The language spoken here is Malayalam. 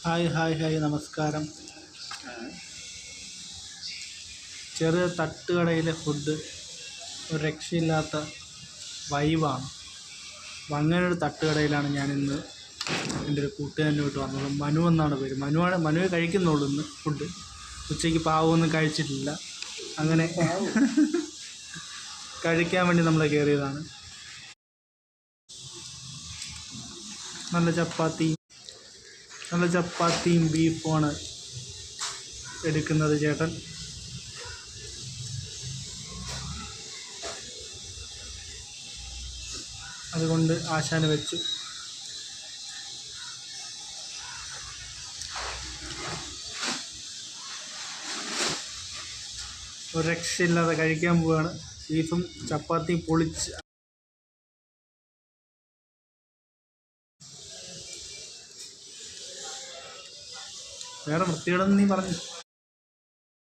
ഹായ് ഹായ് ഹായ് നമസ്കാരം. ചെറിയ തട്ടുകടയിലെ ഫുഡ് ഒരു രക്ഷയില്ലാത്ത വൈബാണ്. അപ്പം അങ്ങനൊരു തട്ടുകടയിലാണ് ഞാനിന്ന് എൻ്റെ ഒരു കൂട്ടുകാരനുമായിട്ട് വന്നത്. മനു എന്നാണ് പേര്. മനുവേ കഴിക്കുന്നുള്ളൂ ഇന്ന് ഫുഡ്. ഉച്ചയ്ക്ക് പാവമൊന്നും കഴിച്ചിട്ടില്ല. അങ്ങനെ കഴിക്കാൻ വേണ്ടി നമ്മൾ കയറിയതാണ്. നല്ല ചപ്പാത്തിയും ബീഫുമാണ് എടുക്കുന്നത് ചേട്ടൻ. അതുകൊണ്ട് ആശാന് വെച്ചു. ഒരു രക്ഷയില്ലാതെ കഴിക്കാൻ പോവുകയാണ്. ബീഫും ചപ്പാത്തിയും പൊളിച്ച്. വേറെ വൃത്തികേടൊന്നും നീ പറഞ്ഞു.